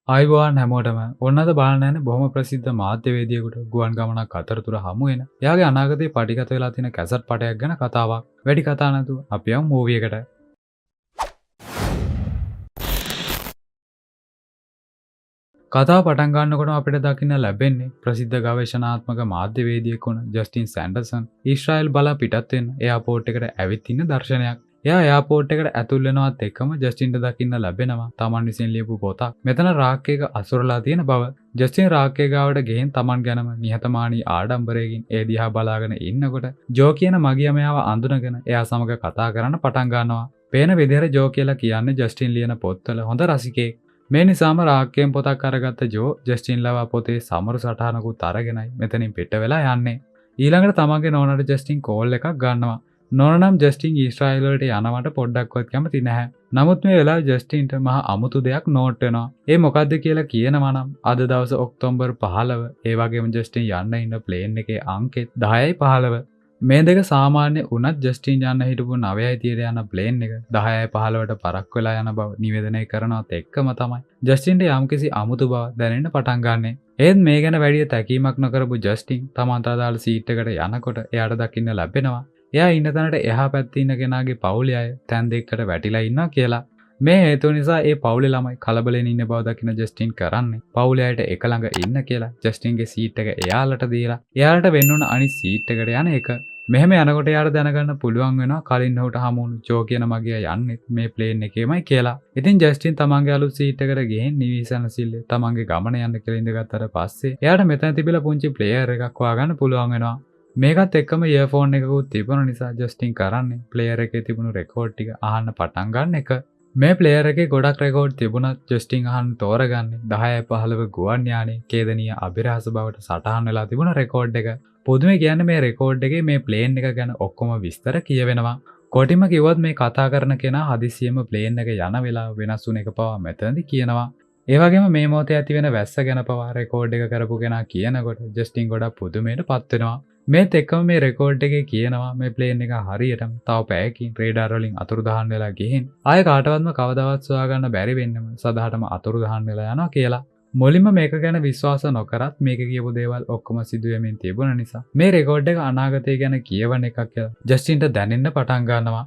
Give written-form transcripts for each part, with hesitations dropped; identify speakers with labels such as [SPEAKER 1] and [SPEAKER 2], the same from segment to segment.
[SPEAKER 1] ආයිබෝවන් හැමෝටම ඔන්නද බලන්න යන්නේ බොහොම ප්‍රසිද්ධ මාධ්‍යවේදියෙකුට ගුවන් ගමනක් අතරතුර හමු වෙන. එයාගේ අනාගතේ පටිගත වෙලා තියෙන කැසට් පටයක් ගැන කතාවක්. වැඩි කතා නැතුව අපි යමු මූවි එකට. කතාව පටන් ගන්නකොටම අපිට දකින්න ලැබෙන්නේ ප්‍රසිද්ධ ගවේෂණාත්මක මාධ්‍යවේදියෙක් වුණ ජස්ටින් සැන්ඩර්සන් ඊශ්‍රායල් බලා පිටත් වෙන එයාපෝට් එකට ඇවිත් ඉන්න දර්ශනයක්. එයා එයාපෝට් එකට ඇතුල් වෙනවත් එක්කම ජස්ටින්ට දකින්න ලැබෙනවා තමන් විසින් ලියපු පොතක්. මෙතන රාක්කයක අසුරලා තියෙන බව. ජස්ටින් රාක්කය ගාවට ගෙහින් තමන් ගැනම නිහතමානී ආඩම්බරයකින් ඒ දිහා බලාගෙන ඉන්නකොට ජෝ කියන මගියා මෙයාව අඳුනගෙන එයා සමග කතා කරන්න පටන් ගන්නවා. පේන විදිහට ජෝ කියලා කියන්නේ ජස්ටින් ලියන පොත්වල හොඳ රසිකයෙක්. මේ නිසාම රාක්කයෙන් පොතක් අරගත්ත ජෝ ජස්ටින් ලවා පොතේ සමරු සටහනකුත් අරගෙනයි මෙතනින් පිට වෙලා යන්නේ. ඊළඟට තමන්ගේ නෝනට ජස්ටින් කෝල් එකක් ගන්නවා. නෝන නම් ජස්ටින් ඊශ්‍රායල් වලට යනවට පොඩ්ඩක්වත් කැමති නැහැ. නමුත් මේ වෙලාවේ ජස්ටින්ට මහා අමුතු දෙයක් නෝට් වෙනවා. ඒ මොකද්ද කියලා කියනවා නම් අද දවස ඔක්තෝබර් 15 ඒ වගේම ජස්ටින් යන්න ඉන්න ප්ලේන් එකේ අංකෙත් 10යි 15. මේ දෙක සාමාන්‍ය වුණත් ජස්ටින් යන්න හිටපු 9යි 30 යන ප්ලේන් එක 10යි 15ට පරක් වෙලා යන බව නිවේදනය කරනවත් එක්කම තමයි ජස්ටින්ට යම්කිසි අමුතු බව දැනෙන්න පටන් ගන්නෙ. ඒත් මේ ගැන වැඩි තැකීමක් නොකරපු ජස්ටින් තමන්ට අදාළ සීට් එකට යනකොට එයාට දකින්න ලැබෙනවා එයා ඉන්න තැනට එහා පැත්තේ ඉන්න කෙනාගේ පවුලේ අය තැන් දෙකකට වැටිලා ඉන්නවා කියලා. මේ හේතුව නිසා ඒ පවුලේ ළමයි කලබලෙන් ඉන්න බව දකින ජස්ටින් කරන්නේ පවුලේ අයට එක ළඟ ඉන්න කියලා ජස්ටින්ගේ සීට් එක එයාලට දීලා එයාලට වෙන්නුන අනිත් සීට් එකට යන එක. මෙහෙම යනකොට එයාට දැනගන්න පුළුවන් වෙනවා කලින් ඔහුට හමුණු ජෝ කියන මගියා යන්නේ මේ ප්ලේන් එකේමයි කියලා. ඉතින් ජස්ටින් තමන්ගේ අලුත් සීට් එකට ගිහින් නිවිසනසිල්ලේ තමන්ගේ ගමන යන්න කියලා ඉඳගත්තට පස්සේ එයාට මෙතන තිබිලා පුංචි ප්ලේයර් එකක් හොයාගන්න පුළුවන් වෙනවා. මේකත් එක්කම ඉයර්ෆෝන් එකකුත් තිබුණ නිසා ජස්ටින් කරන්නේ ප්ලේයර් එකේ තිබුණු රෙකෝඩ් ටික අහන්න පටන් ගන්න එක. මේ ප්ලේයර් එකේ ගොඩක් රෙකෝඩ් තිබුණත් ජස්ටින් අහන්න තෝරගන්නේ 10:15 ගුවන් යානයේ කේදනීය අභිරහස බවට සටහන් වෙලා තිබුණ රෙකෝඩ් එක. පොදුවේ කියන්නේ මේ රෙකෝඩ් එකේ මේ ප්ලේන් එක ගැන ඔක්කොම විස්තර කියවෙනවා. කොටිම කිව්වොත් මේ කතා කරන කෙනා හදිසියෙම ප්ලේන් එක යන වෙලාව වෙනස් වුණ එක පවා මෙතනදි කියනවා. ඒ වගේම මේ මොහොතේ ඇති වෙන වැස්ස ගැන පවා රෙකෝඩ් එක කරපු කෙනා කියනකොට ජස්ටින් ගොඩක් පුදුමයට පත් වෙනවා. මේත් එක්කම මේ රෙකෝඩ් එකේ කියනවා මේ ප්ලේන් එක හරියටම තව පැයකින් රේඩාර් වලින් අතුරුදහන් වෙලා ගිහින් ආය කාටවත්ම කවදාවත් සොයාගන්න බැරි වෙන්නම සදාටම අතුරුදහන් වෙලා යනවා කියලා. මුලින්ම මේක ගැන විශ්වාස නොකරත් මේක කියපු දේවල් ඔක්කොම සිදු වෙමින් තිබුණ නිසා මේ රෙකෝඩ් එක අනාගතය ගැන කියවන එකක් කියලා ජස්ටින්ට දැනෙන්න පටන් ගන්නවා.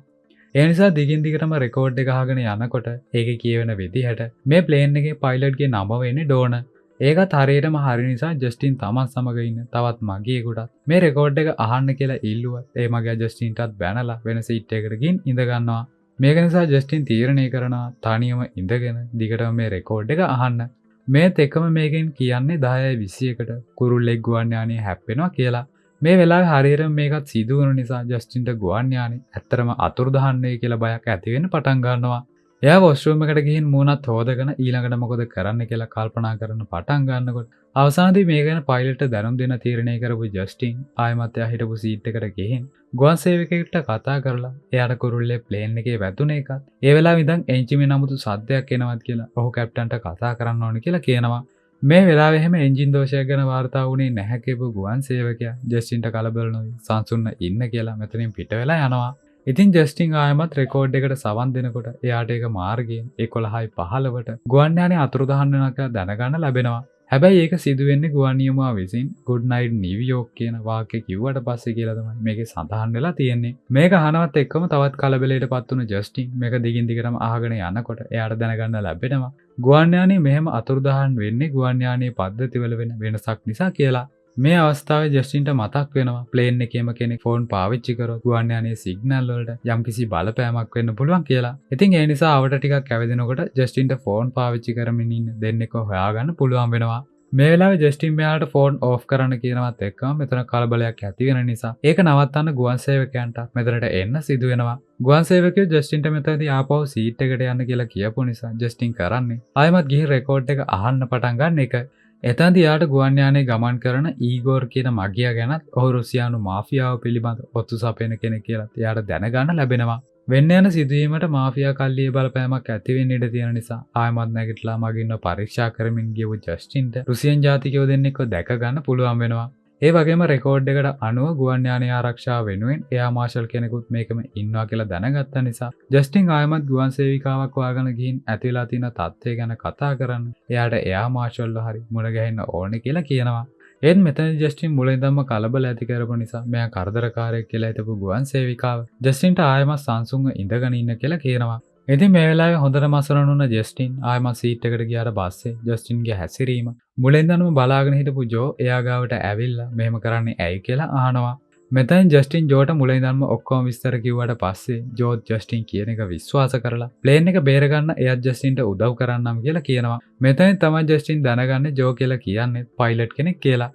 [SPEAKER 1] ඒ නිසා දිගින් දිගටම රෙකෝඩ් එක අහගෙන යනකොට ඒකේ කියවෙන විදිහට මේ ප්ලේන් එකේ පයිලට්ගේ නම වෙන්නේ ඩෝන. ඒකත් හරියටම හරි නිසා ජස්ටින් තමන් සමග ඉන්න තවත් මගියෙකුටත් මේ රෙකෝඩ් එක අහන්න කියලා ඉල්ලුවත් ඒ මගියා ජස්ටින්ටත් බැනලා වෙන සීට් එකකට ගිහින් ඉඳ ගන්නවා. මේක නිසා ජස්ටින් තීරණය කරනවා තනියම ඉඳගෙන දිගටම මේ රෙකෝඩ් එක අහන්න. මේත් එක්කම මේකෙන් කියන්නේ 10:21ට කුරුල්ලෙක් ගුවන් යානය හැප්පෙනවා කියලා. මේ වෙලාවේ හරියටම මේකත් සිදු වෙන නිසා ජස්ටින්ට ගුවන් යානය ඇත්තටම අතුරුදහන් වෙයි කියලා බයක් ඇති වෙන්න පටන් ගන්නවා. එයා වොෂ්රූම් එකට ගිහින් මූණත් හොදගෙන ඊළඟට මොකද කරන්න කියලා කල්පනා කරන පටන් ගන්නකොට අවසානයේදී මේ ගැන පයිලට්ට දැනුම් දෙන්න තීරණය කරපු ජස්ටින් ආයෙමත් එයා හිටපු සීට් එකට ගිහින් ගුවන් සේවකයෙක්ට කතා කරලා එයාට කුරුල්ලේ ප්ලේන් එකේ වැදුන එකත් ඒ වෙලාවෙ ඉඳන් එන්ජිමේ නමුතු සද්දයක් එනවත් කියලා ඔහු කැප්ටන්ට කතා කරන්න ඕනේ කියලා කියනවා. මේ වෙලාවේ හැම එන්ජින් දෝෂයක් ගැන වාර්තා වුණේ නැහැ කියපු ගුවන් සේවකයා ජස්ටින්ට කලබල නොවි සංසුන්ව ඉන්න කියලා මෙතනින් පිට වෙලා යනවා. ඉතින් ජස්ටින් ආයමත් රෙකෝඩ් එකට සවන් දෙනකොට එයාට ඒක මාර්ගයෙන් 11:15ට ගුවන් යානය අතුරුදහන් වෙනවා කියලා දැනගන්න ලැබෙනවා. හැබැයි ඒක සිදු වෙන්නේ ගුවන් නියමුවා විසින් good night New York කියන වාක්‍ය කිව්වට පස්සේ කියලා තමයි මේකේ සඳහන් වෙලා තියෙන්නේ. මේක අහනවත් එක්කම තවත් කලබලයකට පත් වුණු ජස්ටින් මේක දිගින් දිගටම අහගෙන යනකොට එයාට දැනගන්න ලැබෙනවා ගුවන් යානය මෙහෙම අතුරුදහන් වෙන්නේ ගුවන් යානයේ පද්ධතිවල වෙන වෙනසක් නිසා කියලා. මේ අවස්ථාවේ ජස්ටින්ට මතක් වෙනවා ප්ලේන් එකේම කෙනෙක් ෆෝන් පාවිච්චි කරොත් ගුවන් යානයේ සිග්නල් වලට යම්කිසි බලපෑමක් වෙන්න පුළුවන් කියලා. ඉතින් ඒ නිසා අවට ටිකක් ඇවිදිනකොට ජස්ටින්ට ෆෝන් පාවිච්චි කරමින් ඉන්න දෙන්නෙක්ව හොයාගන්න පුළුවන් වෙනවා. මේ වෙලාවේ ජස්ටින් මෙයාට ෆෝන් ඕෆ් කරන්න කියනවත් එක්කම මෙතන කලබලයක් ඇති වෙන නිසා ඒක නවත්තන්න ගුවන් සේවකයන්ට මෙතනට එන්න සිදු වෙනවා. ගුවන් සේවකයෝ ජස්ටින්ට මෙතනදී ආපහු සීට් එකට යන්න කියලා කියපු නිසා ජස්ටින් කරන්නේ ආයෙමත් ගිහින් රෙකෝඩ් එක අහන්න පටන් ගන්න එක. එතනදී යාට ගුවන් යානයේ ගමන් කරන ඊගෝර් කියන මගියා ගැනත් ඔහු රුසියානු මාෆියාව පිළිබඳ ඔත්තු සපයන කෙනෙක් කියලා එයාට දැනගන්න ලැබෙනවා. වෙන්න යන සිදුවීමට මාෆියා කල්ලියේ බලපෑමක් ඇති වෙන්න ඉඩ තියෙන නිසා ආයමත් නැගිටලා මගින්ව පරීක්ෂා කරමින් ගියපු ජස්ටින්ට රුසියන් ජාතිකයෝ දෙන්නෙක්ව දැක ගන්න පුළුවන් වෙනවා. ඒ වගේම රෙකෝඩ් එකට අනුව ගුවන් යානය ආරක්ෂාව වෙනුවෙන් එයා මාෂල් කෙනෙකුත් මේකම ඉන්නවා කියලා දැනගත්ත නිසා ජස්ටින් ආයමත් ගුවන් සේවිකාවක් හොයාගෙන ගිහින් ඇතිලා තියෙන තත්ත්වය ගැන කතා කරන්න එයාට එයා මාෂල්ව හරි මුණ ගැහෙන්න ඕනේ කියලා කියනවා. ඒත් මෙතන ජස්ටින් මුලින්දම කලබල ඇති කරපු නිසා මෙයා කරදරකාරයෙක් කියලා හිතපු ගුවන් සේවිකාව ජස්ටින්ට ආයමත් සංසුන්ව ඉඳගෙන ඉන්න කියලා කියනවා. ඉතින් මේ වෙලාවේ හොඳට මසරණ වුණ ජස්ටින් ආයමත් සීට් එකට ගියාට පස්සේ ජස්ටින්ගේ හැසිරීම මුලින්දම බලාගෙන හිටපු ජෝ එයා ගාවට ඇවිල්ලා මෙහෙම කරන්නේ ඇයි කියලා අහනවා. මෙතන ජස්ටින් ජෝට මුලින්දම ඔක්කොම විස්තර කිව්වට පස්සේ ජෝත් ජස්ටින් කියන එක විශ්වාස කරලා ප්ලේන් එක බේරගන්න එයාත් ජස්ටින්ට උදව් කරන්නම් කියලා කියනවා. මෙතන තමයි ජස්ටින් දැනගන්නේ ජෝ කියලා කියන්නේ පයිලට් කෙනෙක් කියලා.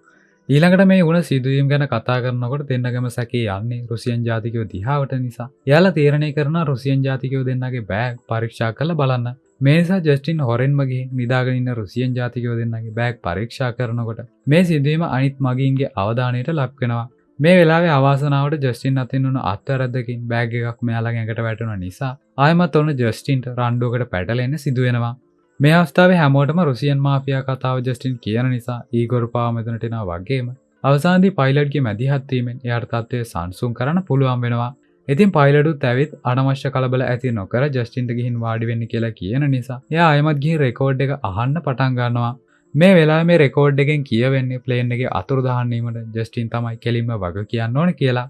[SPEAKER 1] ඊළඟට මේ වුණ සිදුවීම් ගැන කතා කරනකොට දෙන්නගම සැකේ යන්නේ රුසියන් ජාතිකයෝ දිහාවට නිසා. එයාලා තීරණය කරනවා රුසියන් ජාතිකයෝ දෙන්නගේ බෑග් පරීක්ෂා කරලා බලන්න. මේ නිසා ජස්ටින් හොරෙන්ම ගිහින් නිදාගෙන ඉන්න රුසියන් ජාතිකයෝ දෙන්නගේ බෑග් පරීක්ෂා කරනකොට මේ සිදුවීම අනිත් මගීන්ගේ අවධානයට ලක් වෙනවා. මේ වෙලාවේ අවාසනාවට ජස්ටින් අතින් වුණ අත්වැරද්දකින් බෑග් එකක් මෙයාලගේ ඇඟට වැටුණ නිසා ආයමත් ඔන්න ජස්ටින්ට රණ්ඩුවකට පැටලෙන්න සිදු වෙනවා. මේ අවස්ථාවේ හැමෝටම රුසියන් මාෆියා කතාව ජස්ටින් කියන නිසා ඊගොර් පාව මෙතනට එනවා වගේම අවසානයේදී පයිලට්ගේ මැදිහත් වීමෙන් එයාට තත්ත්වය සංසුන් කරන්න පුළුවන් වෙනවා. ඉතින් පයිලටුත් ඇවිත් අනවශ්‍ය කලබල ඇති නොකර ජස්ටින්ට ගිහින් වාඩි වෙන්න කියලා කියන නිසා එයා ආයමත් ගිහින් රෙකෝඩ් එක අහන්න පටන් ගන්නවා. මේ වෙලාවේ මේ රෙකෝඩ් එකෙන් කියවෙන්නේ ප්ලේන් එකේ අතුරුදහන් වීමට ජස්ටින් තමයි කෙලින්ම වග කියන්න ඕනේ කියලා.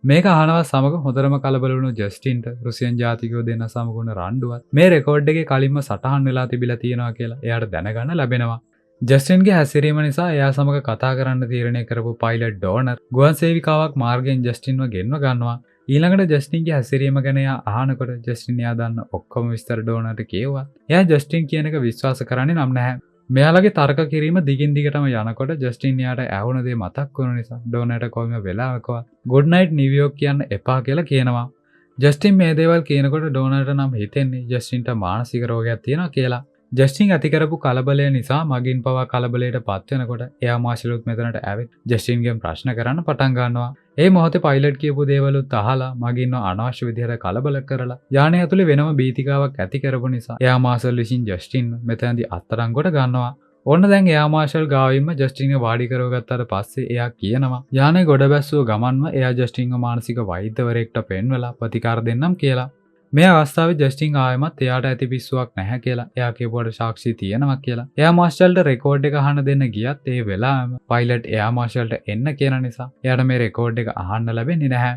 [SPEAKER 1] මේක අහනවා සමග හොඳටම කලබල වුණු ජස්ටින්ට රුසියන් ජාතිකයෝ දෙන්න සමගුණ රණ්ඩුවත් මේ රෙකෝඩ් එකේ කලින්ම සටහන් වෙලා තිබිලා තියෙනවා කියලා එයාට දැනගන්න ලැබෙනවා. ජස්ටින්ගේ හැසිරීම නිසා එයා සමග කතා කරන්න තීරණය කරපු පයිලට් ඩෝනර් ගුවන් සේවිකාවක් මාර්ගයෙන් ජස්ටින්ව ගෙන්ව ගන්නවා. ඊළඟට ජස්ටින්ගේ හැසිරීම ගැන එයා අහනකොට ජස්ටින් එයා දන්න ඔක්කොම විස්තර ඩෝනර්ට කියෙව්වා. එයා ජස්ටින් කියන එක විශ්වාස කරන්නේ නම් නැහැ. මෙයාලගේ තර්ක කිරීම දිගින් දිගටම යනකොට ජස්ටින් යාට ඇහුණ දේ මතක් වුණ නිසා ඩෝනර්ට කොහොම වෙලාවකවත් ගුඩ් නයිට් නිව්යෝක් කියන්න එපා කියලා කියනවා. ජස්ටින් මේ දේවල් කියනකොට ඩෝනර්ට නම් හිතෙන්නේ ජස්ටින්ට මානසික රෝගයක් තියෙනවා කියලා. ජස්ටින් ඇති කරපු කලබලය නිසා මගින් පවා කලබලයට පත් වෙනකොට එයා මාෂලුත් මෙතනට ඇවිත් ජස්ටින්ගෙන් ප්‍රශ්න කරන්න පටන් ගන්නවා. ඒ මොහොතේ පයිලට් කියපු දේවලුත් අහලා මගින්ව අනවශ්‍ය විදිහට කලබල කරලා යානය ඇතුලේ වෙනම බීතිකාවක් ඇති කරපු නිසා එයා මාෂල් විසින් ජස්ටින් මෙතනදී අත්අඩංගුවට ගන්නවා. ඕන්න දැන් එයා මාෂල් ගාවින්ම ජස්ටින්ව වාඩි කරවගත්තාට පස්සේ එයා කියනවා යානේ ගොඩ බැස්සුව ගමන්ම එයා ජස්ටින්ව මානසික වෛද්‍යවරයෙක්ට පෙන්වලා ප්‍රතිකාර දෙන්නම් කියලා. මේ අවස්ථාවේ ජස්ටින් ආයමත් එයාට ඇති පිස්සුවක් නැහැ කියලා එයා කියපුවට සාක්ෂි තියෙනවා කියලා. එයා මාෂල්ට රෙකෝඩ් එක අහන්න දෙන්න ගියත් ඒ වෙලාවෙම පයිලට් එයා මාෂල්ට එන්න කියන නිසා එයාට මේ රෙකෝඩ් එක අහන්න ලැබෙන්නේ නැහැ.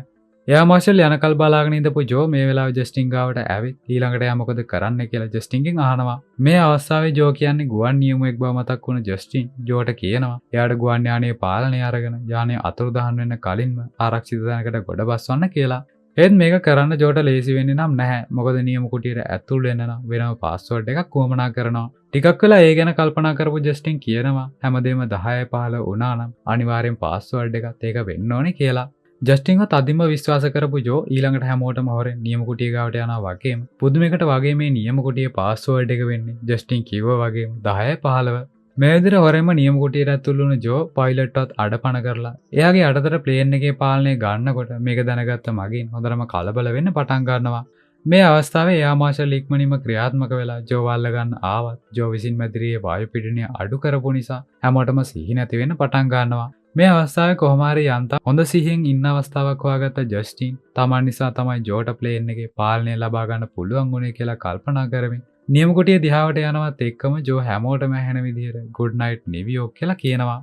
[SPEAKER 1] එයා මාෂල් යනකල් බලාගෙන ඉඳපු ජෝ මේ වෙලාවේ ජස්ටින් ගාවට ඇවිත් ඊළඟට එයා මොකද කරන්න කියලා ජස්ටින්ගෙන් අහනවා. මේ අවස්ථාවේ ජෝ කියන්නේ ගුවන් නියමුවෙක් බව මතක් වුණ ජස්ටින් ජෝට කියනවා එයාට ගුවන් යානයේ පාලනය අරගෙන යානය අතුරුදහන් වෙන්න කලින්ම ආරක්ෂිත තැනකට ගොඩ බස්වන්න කියලා. ඒත් මේක කරන්න ජෝට ලේසි වෙන්නේ නම් නැහැ. මොකද නියම කුටියට ඇතුල් වෙන්න නම් වෙනම පාස්වර්ඩ් එකක් වුවමනා කරනවා. ටිකක් වෙලා ඒ ගැන කල්පනා කරපු ජස්ටින් කියනවා හැමදේම 10:15 වුණා නම් අනිවාර්යෙන් පාස්වර්ඩ් එකත් ඒක වෙන්න ඕනේ කියලා. ජස්ටින්ව තදින්ම විශ්වාස කරපු ජෝ ඊළඟට හැමෝටම හොරෙන් නියම කුටිය ගාවට යනවා වගේම පුදුමයකට වගේ මේ නියම කුටියේ පාස්වර්ඩ් එක වෙන්නේ ජස්ටින් කිව්වා වගේම 10:15. මේ විදිහට හොරෙන්ම නියම කුටියට ඇතුළු වුණ ජෝ පයිලට්වත් අඩපණ කරලා එයාගේ අඩතර ප්ලේන් එකේ පාලනය ගන්නකොට මේක දැනගත්ත මගින් හොඳටම කලබල වෙන්න පටන් ගන්නවා. මේ අවස්ථාවේ එයා මාෂල් ඉක්මනින්ම ක්‍රියාත්මක වෙලා ජෝ වල්ල ගන්න ආවත් ජෝ විසින් මැදිරියේ වායු පීඩනය අඩු කරපු නිසා හැමෝටම සිහි නැති වෙන්න පටන් ගන්නවා. මේ අවස්ථාවේ කොහොම හරි යන්තම් හොඳ සිහියෙන් ඉන්න අවස්ථාවක් හොයාගත්ත ජස්ටින් තමන් නිසා තමයි ජෝට ප්ලේන් එකේ පාලනය ලබා ගන්න පුළුවන් වුණේ කියලා කල්පනා කරමින් නියම කුටිය දිහාවට යනවත් එක්කම ජෝ හැමෝටම ඇහෙන විදිහට ගුඩ් නයිට් නිවියෝක් කියලා කියනවා.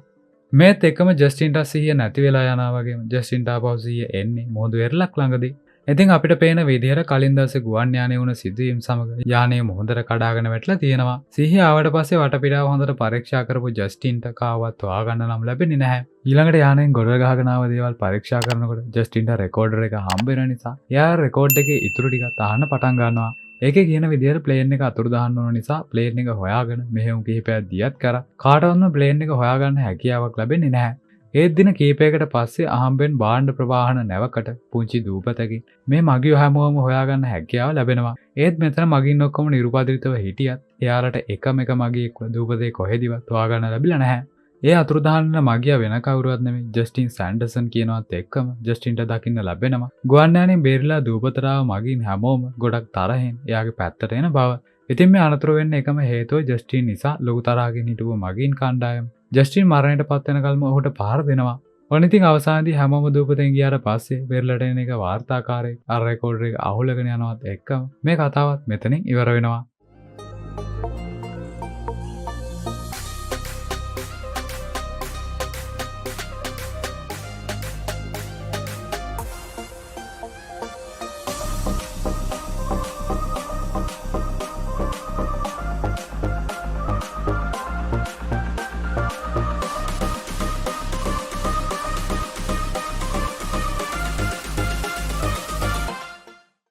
[SPEAKER 1] මේත් එක්කම ජස්ටින්ට සිහිය නැති වෙලා යනවා වගේම ජස්ටින්ට ආපහු සිහිය එන්නේ මොහොත වෙරළක් ළඟදී. ඉතින් අපිට පේන විදිහට කලින් දවසේ ගුවන් යානයේ වුණ සිදුවීම් සමග යානය මොහොතට කඩාගෙන වැටලා තියෙනවා. සිහිය ආවට පස්සේ වටපිටාව හොඳට පරීක්ෂා කරපු ජස්ටින්ට කාවත් හොයාගන්න නම් ලැබෙන්නේ නැහැ. ඊළඟට යානයෙන් ගොඩ ගහගෙන ආව දේවල් පරීක්ෂා කරනකොට ජස්ටින්ට රෙකෝඩර් එක හම්බ වෙන නිසා එයා රෙකෝඩ් එකේ ඉතුරු ටිකත් අහන්න පටන් ගන්නවා. ඒකේ කියන විදිහට ප්ලේන් එක අතුරුදහන් වුණ නිසා ප්ලේන් එක හොයාගෙන මෙහෙයුම් කිහිපයක් දියත් කරා කාටවත්ම ප්ලේන් එක හොයාගන්න හැකියාවක් ලැබෙන්නේ නැහැ. ඒත් දින කීපයකට පස්සේ අහම්බෙන් භාණ්ඩ ප්‍රවාහන නැවකට පුංචි දූපතකින් මේ මගියෝ හැමෝම හොයාගන්න හැකියාව ලැබෙනවා. ඒත් මෙතන මගින් ඔක්කොම නිරුපාදිතව හිටියත් එයාලට එකම එක මගියෙක් දූපතේ කොහෙදිවත් හොයාගන්න ලැබිලා නැහැ. ඒ අතුරුදහන් වෙන මගියා වෙන කවුරුවත් නෙමෙයි ජස්ටින් සැන්ඩර්සන් කියනවත් එක්කම ජස්ටින්ට දකින්න ලැබෙනවා. ගුවන් යානයෙන් බේරිලා දූපතරාව මගින් හැමෝම ගොඩක් තරහෙන් එයාගේ පැත්තට එන බව. ඉතින් මේ අනතුරු වෙන්න එකම හේතුව ජස්ටින් නිසා ලොකු තරහකින් හිටපු මගින් කණ්ඩායම ජස්ටින් මරණයට පත් වෙනකල්ම ඔහුට පහර දෙනවා. ඔන්න ඉතින් අවසානයේදී හැමෝම දූපතෙන් ගියාට පස්සේ වෙරළට එන එක වාර්තාකාරයෙක් අර රෙකෝඩර් එක අහුලගෙන යනවත් එක්කම මේ කතාවත් මෙතනින් ඉවර වෙනවා.